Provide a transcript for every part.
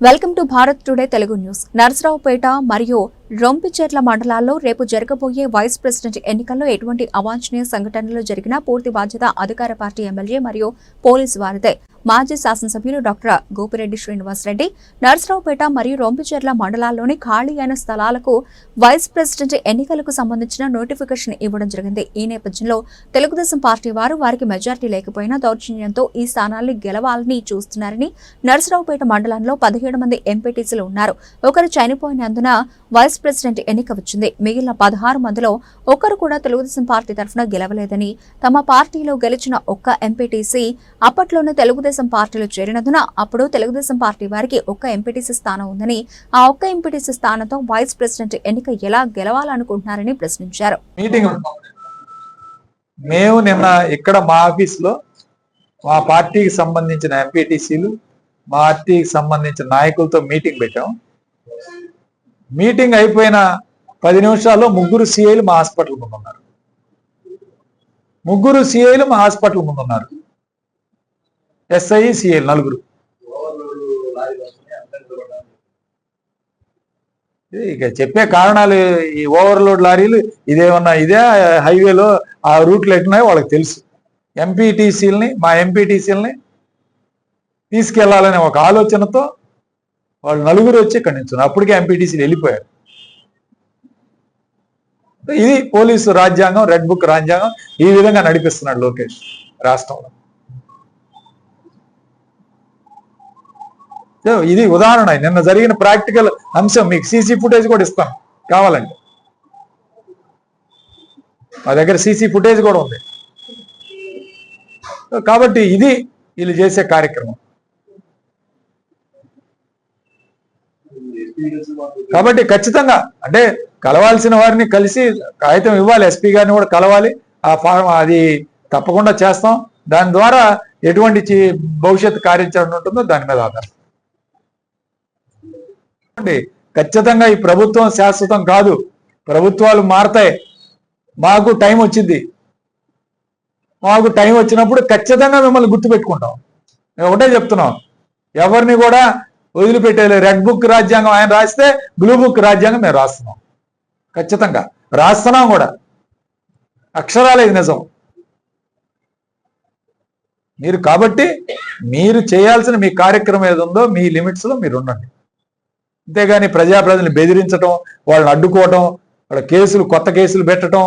Welcome to Bharat today Telugu news. Narasaraopet మరియు రొంపిచెర్ల మండలాల్లో రేపు జరగబోయే వైస్ ప్రెసిడెంట్ ఎన్నికల్లో ఎటువంటి అవాంఛనీయ సంఘటనలు జరిగినా పూర్తి బాధ్యత అధికార పార్టీ ఎమ్మెల్యే మరియు పోలీసు వారిదే. మాజీ శాసనసభ్యులు డాక్టర్ గోపిరెడ్డి శ్రీనివాసరెడ్డి నర్సరావుపేట మరియు రొంపిచెర్ల మండలాల్లోని ఖాళీ అయిన స్థలాలకు వైస్ ప్రెసిడెంట్ ఎన్నికలకు సంబంధించిన నోటిఫికేషన్ ఇవ్వడం జరిగింది. ఈ నేపథ్యంలో తెలుగుదేశం పార్టీ వారికి మెజార్టీ లేకపోయినా దౌర్జన్యంతో ఈ స్థానాల్ని గెలవాలని చూస్తున్నారని, నర్సరావుపేట మండలంలో 17 మంది ఎంపీటీసీలు ఉన్నారు. ఒకరు చనిపోయినందున వైస్ ప్రెసిడెంట్ ఎన్నిక వచ్చింది. మిగిలిన 16 మందిలో ఒకరు కూడా తెలుగుదేశం పార్టీ తరఫున గెలవలేదని, తమ పార్టీలో గెలిచిన ఒక్క ఎంపీటీసీ అప్పట్లోనే తెలుగుదేశం పార్టీలో చేరినందున అప్పుడు తెలుగుదేశం పార్టీ వారికి ఒక్క ఎంపీటీసీ స్థానం ఉందని, ఆ ఒక్క ఎంపీటీసీ స్థానంతో వైస్ ప్రెసిడెంట్ ఎన్నిక ఎలా గెలవాలనుకుంటున్నారని ప్రశ్నించారు. మేము నిన్న ఇక్కడ మా ఆఫీసులో మా పార్టీకి సంబంధించిన ఎంపీటీసీలు, మా పార్టీకి సంబంధించిన నాయకులతో మీటింగ్ పెట్టాం. మీటింగ్ అయిపోయిన 10 నిమిషాల్లో ముగ్గురు సిఐలు మా హాస్పిటల్ ముందున్నారు. ఎస్ఐ సిఐలు నలుగురు. ఇక చెప్పే కారణాలు, ఈ ఓవర్లోడ్ లారీలు ఇదేమన్నా ఇదే హైవేలో ఆ రూట్లు ఎట్టున్నాయో వాళ్ళకి తెలుసు. మా ఎంపీటీసీలని తీసుకెళ్లాలనే ఒక ఆలోచనతో వాళ్ళు నలుగురు వచ్చి ఇక్కడి నుంచి అప్పటికే ఎంపీటీసీలు వెళ్ళిపోయారు. ఇది పోలీసు రాజ్యాంగం, రెడ్ బుక్ రాజ్యాంగం ఈ విధంగా నడిపిస్తున్నాడు లోకేష్ రాష్ట్రంలో. ఇది ఉదాహరణ. నిన్న జరిగిన ప్రాక్టికల్ అంశం మీకు సీసీ ఫుటేజ్ కూడా ఇస్తాను కావాలంటే. మా దగ్గర సీసీ ఫుటేజ్ కూడా ఉంది. కాబట్టి ఇది వీళ్ళు చేసే కార్యక్రమం. కాబట్టి ఖచ్చితంగా అంటే కలవాల్సిన వారిని కలిసి కాగితం ఇవ్వాలి, ఎస్పీ గారిని కూడా కలవాలి. ఆ ఫార్మ్ అది తప్పకుండా చేస్తాం. దాని ద్వారా ఎటువంటి భవిష్యత్ కార్యాచరణ ఉంటుందో దాని మీద ఆధారం. ఖచ్చితంగా ఈ ప్రభుత్వం శాశ్వతం కాదు, ప్రభుత్వాలు మారతాయి. మాకు టైం వచ్చింది. మాకు టైం వచ్చినప్పుడు ఖచ్చితంగా మిమ్మల్ని గుర్తుపెట్టుకుంటాం. మేము ఒకటే చెప్తున్నాం, ఎవరిని కూడా వదిలిపెట్టేది. రెడ్ బుక్ రాజ్యాంగం ఆయన రాస్తే బ్లూ బుక్ రాజ్యాంగం మేము రాస్తున్నాం. ఖచ్చితంగా రాస్తున్నాం కూడా. అక్షరాలే నిజం. మీరు కాబట్టి మీరు చేయాల్సిన మీ కార్యక్రమం ఏది ఉందో మీ లిమిట్స్లో మీరు ఉండండి. అంతేగాని ప్రజల్ని బెదిరించడం, వాళ్ళని అడ్డుకోవటం, వాళ్ళ కేసులు కొత్త కేసులు పెట్టడం,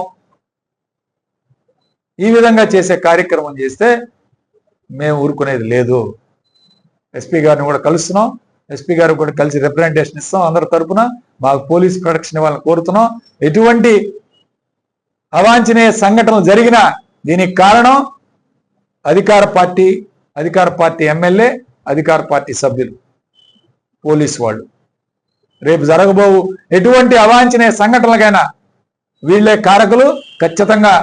ఈ విధంగా చేసే కార్యక్రమం చేస్తే మేము ఊరుకునేది లేదు. ఎస్పీ గారిని కూడా కలుస్తున్నాం. ఎస్పీ గారికి కూడా కలిసి రిప్రజెంటేషన్ ఇస్తాం. అందరి తరఫున మాకు పోలీస్ ప్రొటెక్షన్ ఇవ్వాలని కోరుతున్నాం. ఎటువంటి అవాంఛనీయ సంఘటనలు జరిగినా దీనికి కారణం అధికార పార్టీ ఎమ్మెల్యే, అధికార పార్టీ సభ్యులు, పోలీసు వాళ్ళు. రేపు జరగబోవు ఎటువంటి అవాంఛనీయ సంఘటనలకైనా వీళ్ళే కారకులు. ఖచ్చితంగా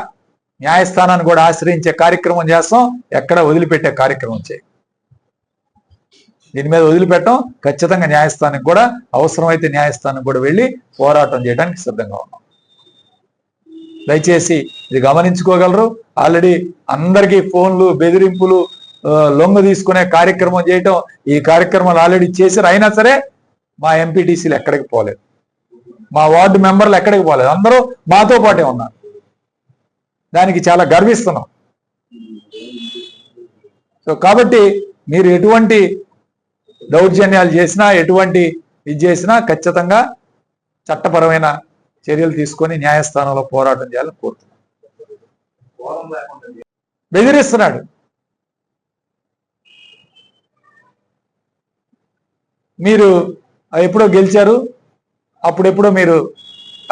న్యాయస్థానాన్ని కూడా ఆశ్రయించే కార్యక్రమం చేస్తాం. ఎక్కడ వదిలిపెట్టే కార్యక్రమం చేయి. దీని మీద వదిలిపెట్టం. ఖచ్చితంగా న్యాయస్థానానికి కూడా అవసరమైతే న్యాయస్థానానికి కూడా వెళ్ళి పోరాటం చేయడానికి సిద్ధంగా ఉన్నాం. దయచేసి ఇది గమనించుకోగలరు. ఆల్రెడీ అందరికీ ఫోన్లు, బెదిరింపులు, లొంగ తీసుకునే కార్యక్రమం చేయటం, ఈ కార్యక్రమాలు ఆల్రెడీ చేశారు. అయినా సరే మా ఎంపీటీసీలు ఎక్కడికి పోలేదు, మా వార్డు మెంబర్లు ఎక్కడికి పోలేదు. అందరూ మాతో పాటే ఉన్నారు. దానికి చాలా గర్విస్తున్నాం. సో కాబట్టి మీరు ఎటువంటి దౌర్జన్యాలు చేసినా, ఎటువంటి ఇది చేసినా ఖచ్చితంగా చట్టపరమైన చర్యలు తీసుకొని న్యాయస్థానంలో పోరాటం చేయాలని కోరుతున్నాను. బెదిరిస్తున్నాడు. మీరు ఎప్పుడో గెలిచారు, అప్పుడెప్పుడో మీరు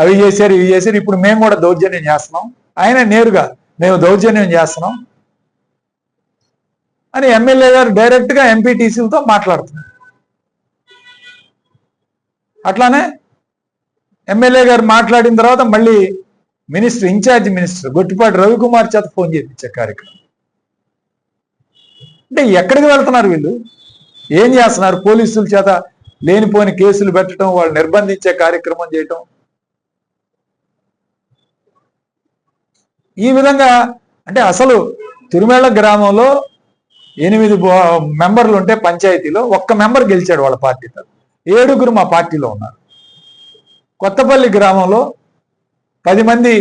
అవి చేశారు, ఇవి చేశారు, ఇప్పుడు మేము కూడా దౌర్జన్యం చేస్తున్నాం, ఆయన నేరుగా మేము దౌర్జన్యం చేస్తున్నాం అని ఎమ్మెల్యే గారు డైరెక్ట్గా ఎంపీటీసీలతో మాట్లాడుతున్నారు. అట్లానే ఎమ్మెల్యే గారు మాట్లాడిన తర్వాత మళ్ళీ ఇన్ఛార్జ్ మినిస్టర్ గొట్టిపాటి రవికుమార్ చేత ఫోన్ చేయించే కార్యక్రమం. అంటే ఎక్కడికి వెళ్తున్నారు వీళ్ళు? ఏం చేస్తున్నారు? పోలీసుల చేత లేనిపోని కేసులు పెట్టడం, వాళ్ళు నిర్బంధించే కార్యక్రమం చేయటం. ఈ విధంగా అంటే అసలు తిరుమల గ్రామంలో 8 మెంబర్లు ఉంటే పంచాయతీలో ఒక్క మెంబర్ గెలిచాడు వాళ్ళ పార్టీతో. 7 మా పార్టీలో ఉన్నారు. కొత్తపల్లి గ్రామంలో 10 మంది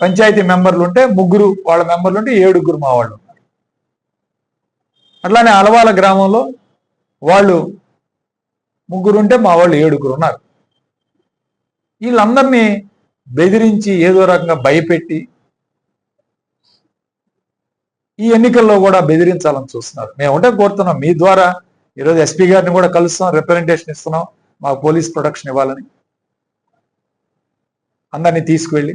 పంచాయతీ మెంబర్లు ఉంటే 3 వాళ్ళ మెంబర్లు ఉంటే 7 మా వాళ్ళు ఉన్నారు. అట్లానే అలవాల గ్రామంలో వాళ్ళు 3 ఉంటే మా వాళ్ళు 7 ఉన్నారు. వీళ్ళందరినీ బెదిరించి ఏదో రకంగా భయపెట్టి ఈ ఎన్నికల్లో కూడా బెదిరించాలని చూస్తున్నారు. మేము ఒకటే కోరుతున్నాం, మీ ద్వారా ఈరోజు ఎస్పీ గారిని కూడా కలుస్తాం, రిప్రజెంటేషన్ ఇస్తున్నాం, మాకు పోలీస్ ప్రొటెక్షన్ ఇవ్వాలని. అందరినీ తీసుకువెళ్ళి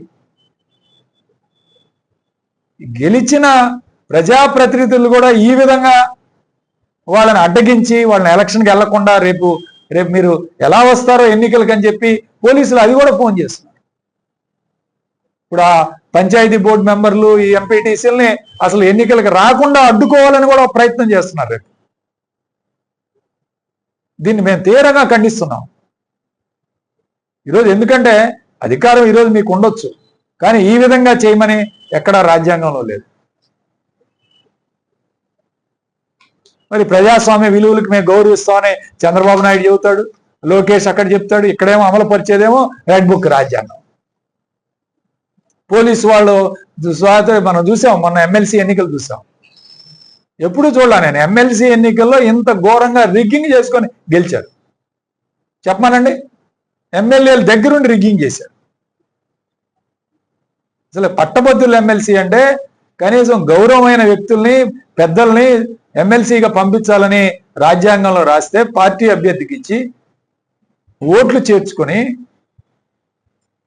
గెలిచిన ప్రజాప్రతినిధులు కూడా ఈ విధంగా వాళ్ళని అడ్డగించి వాళ్ళని ఎలక్షన్కి వెళ్లకుండా రేపు మీరు ఎలా వస్తారో ఎన్నికలకు అని చెప్పి పోలీసులు అది కూడా ఫోన్ చేస్తున్నారు. ఇప్పుడు ఆ పంచాయతీ బోర్డు మెంబర్లు ఈ ఎంపీటీసీలని అసలు ఎన్నికలకు రాకుండా అడ్డుకోవాలని కూడా ప్రయత్నం చేస్తున్నారు రేపు. దీన్ని మేము తీవ్రంగా ఖండిస్తున్నాం ఈరోజు. ఎందుకంటే అధికారం ఈరోజు మీకు ఉండొచ్చు, కానీ ఈ విధంగా చేయమని ఎక్కడా రాజ్యాంగంలో లేదు. మరి ప్రజాస్వామ్య విలువలకు మేము గౌరవిస్తామని చంద్రబాబు నాయుడు చెబుతాడు, లోకేష్ అక్కడ చెప్తాడు, ఇక్కడేమో అమలు పరిచేదేమో రెడ్ బుక్ రాజ్యాంగం. పోలీసు వాళ్ళు మనం చూసాం, మొన్న ఎమ్మెల్సీ ఎన్నికలు చూసాం. ఎప్పుడు చూడలా నేను ఎమ్మెల్సీ ఎన్నికల్లో ఇంత ఘోరంగా రిగ్గింగ్ చేసుకొని గెలిచారు. చెప్పమానండి, ఎమ్మెల్యేల దగ్గరుండి రిగ్గింగ్ చేశారు. అసలు పట్టభద్రుల ఎమ్మెల్సీ అంటే కనీసం గౌరవమైన వ్యక్తుల్ని పెద్దల్ని ఎమ్మెల్సీగా పంపించాలని రాజ్యాంగంలో రాస్తే పార్టీ అభ్యర్థికి ఇచ్చి ఓట్లు చేర్చుకొని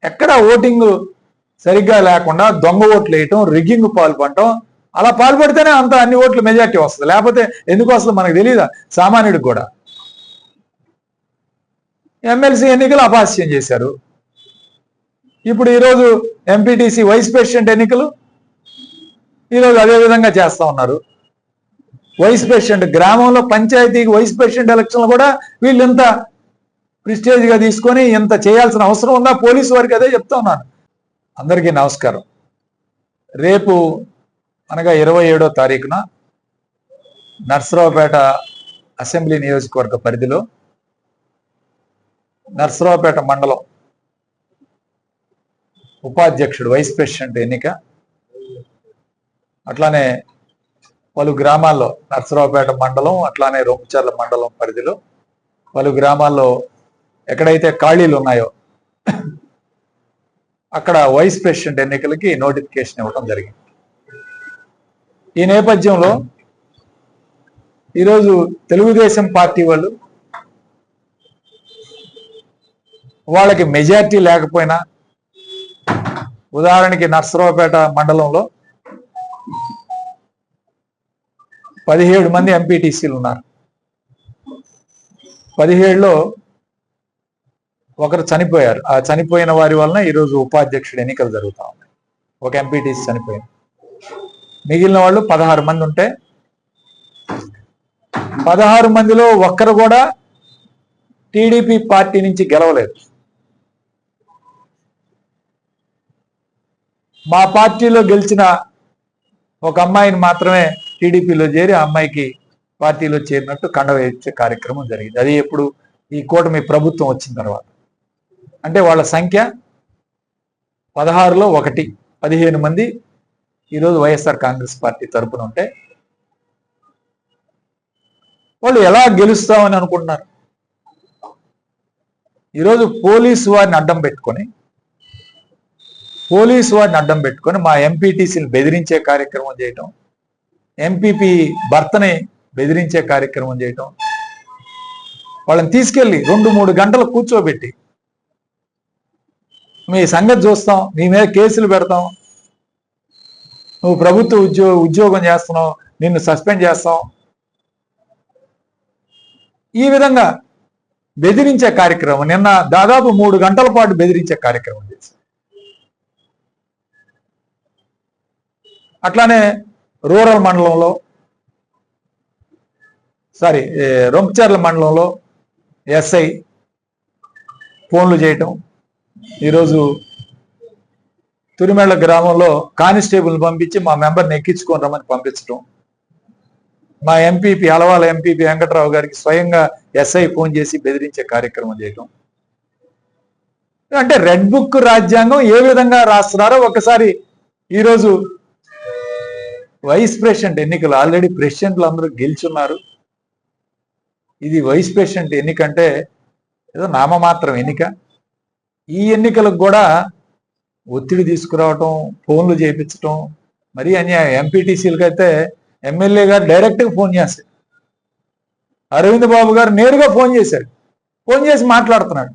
ఎక్కడ ఓటింగ్ సరిగ్గా లేకుండా దొంగ ఓట్లు వేయటం, రిగ్గింగ్ పాల్పడటం, అలా పాల్పడితేనే అంత అన్ని ఓట్లు మెజార్టీ వస్తుంది. లేకపోతే ఎందుకు వస్తుంది మనకు తెలియదా సామాన్యుడికి కూడా. ఎమ్మెల్సీ ఎన్నికలు అపహాస్యం చేశారు. ఇప్పుడు ఈరోజు ఎంపీటీసీ వైస్ ప్రెసిడెంట్ ఎన్నికలు ఈరోజు అదే విధంగా చేస్తా ఉన్నారు. వైస్ ప్రెసిడెంట్ గ్రామంలో పంచాయతీకి వైస్ ప్రెసిడెంట్ ఎలక్షన్లు కూడా వీళ్ళు ఇంత ప్రిస్టేజ్గా తీసుకొని ఇంత చేయాల్సిన అవసరం ఉందా? పోలీసు వారికి అదే చెప్తా ఉన్నాను. అందరికీ నమస్కారం. రేపు అనగా 27వ తారీఖున నర్సరావుపేట అసెంబ్లీ నియోజకవర్గ పరిధిలో నర్సరావుపేట మండలం ఉపాధ్యక్షుడు వైస్ ప్రెసిడెంట్ ఎన్నిక, అట్లానే పలు గ్రామాల్లో నర్సరావుపేట మండలం అట్లానే రొంపిచెర్ల మండలం పరిధిలో పలు గ్రామాల్లో ఎక్కడైతే ఖాళీలు ఉన్నాయో అక్కడ వైస్ ప్రెసిడెంట్ ఎన్నికలకి నోటిఫికేషన్ ఇవ్వడం జరిగింది. ఈ నేపథ్యంలో ఈరోజు తెలుగుదేశం పార్టీ వాళ్ళు వాళ్ళకి మెజార్టీ లేకపోయినా, ఉదాహరణకి నర్సరావుపేట మండలంలో 17 మంది ఎంపీటీసీలు ఉన్నారు. 17లో ఒకరు చనిపోయారు. ఆ చనిపోయిన వారి వలన ఈరోజు ఉపాధ్యక్షుడు ఎన్నికలు జరుగుతూ ఉన్నాయి. ఒక ఎంపీటీసీ చనిపోయింది. మిగిలిన వాళ్ళు 16 మంది ఉంటే 16 మందిలో ఒక్కరు కూడా టీడీపీ పార్టీ నుంచి గెలవలేదు. మా పార్టీలో గెలిచిన ఒక అమ్మాయిని మాత్రమే టీడీపీలో చేరి ఆ అమ్మాయికి పార్టీలో చేరినట్టు కండవ ఇచ్చే కార్యక్రమం జరిగింది. అది ఎప్పుడు ఈ కూటమి ప్రభుత్వం వచ్చిన తర్వాత. అంటే వాళ్ళ సంఖ్య 16లో 1, 15 మంది ఈరోజు వైఎస్ఆర్ కాంగ్రెస్ పార్టీ తరపున ఉంటే వాళ్ళు ఎలా గెలుస్తామని అనుకుంటున్నారు? ఈరోజు పోలీసు వారిని అడ్డం పెట్టుకొని మా ఎంపీటీసీని బెదిరించే కార్యక్రమం చేయటం, ఎంపీపీ భర్తని బెదిరించే కార్యక్రమం చేయటం, వాళ్ళని తీసుకెళ్ళి 2-3 గంటలు కూర్చోబెట్టి మీ సంగతి చూస్తాం, నీ మీద కేసులు పెడతాం, నువ్వు ప్రభుత్వ ఉద్యోగం చేస్తున్నావు, నిన్ను సస్పెండ్ చేస్తాం, ఈ విధంగా బెదిరించే కార్యక్రమం నిన్న దాదాపు 3 గంటల పాటు బెదిరించే కార్యక్రమం చేశారు. అట్లానే రూరల్ మండలంలో రొంపిచెర్ల మండలంలో ఎస్ఐ ఫోన్లు చేయటం, ఈరోజు తురిమెళ్ల గ్రామంలో కానిస్టేబుల్ని పంపించి మా మెంబర్ని ఎక్కించుకొని రమ్మని పంపించడం, మా ఎంపీపీ అలవాల ఎంపీపీ వెంకట్రావు గారికి స్వయంగా ఎస్ఐ ఫోన్ చేసి బెదిరించే కార్యక్రమం చేయటం. అంటే రెడ్ బుక్ రాజ్యాంగం ఏ విధంగా రాస్తున్నారో ఒకసారి ఈరోజు వైస్ ప్రెసిడెంట్ ఎన్నికలు ఆల్రెడీ ప్రెసిడెంట్లు అందరూ గెలుచున్నారు. ఇది వైస్ ప్రెసిడెంట్ ఎన్నికంటే ఏదో నామమాత్రం ఎన్నిక. ఈ ఎన్నికలకు కూడా ఒత్తిడి తీసుకురావటం, ఫోన్లు చేయించటం మరీ అన్యాయం. ఎంపీటీసీలకు అయితే ఎమ్మెల్యే గారు డైరెక్ట్గా ఫోన్ చేశారు, అరవింద్ బాబు గారు నేరుగా ఫోన్ చేశారు, ఫోన్ చేసి మాట్లాడుతున్నాడు.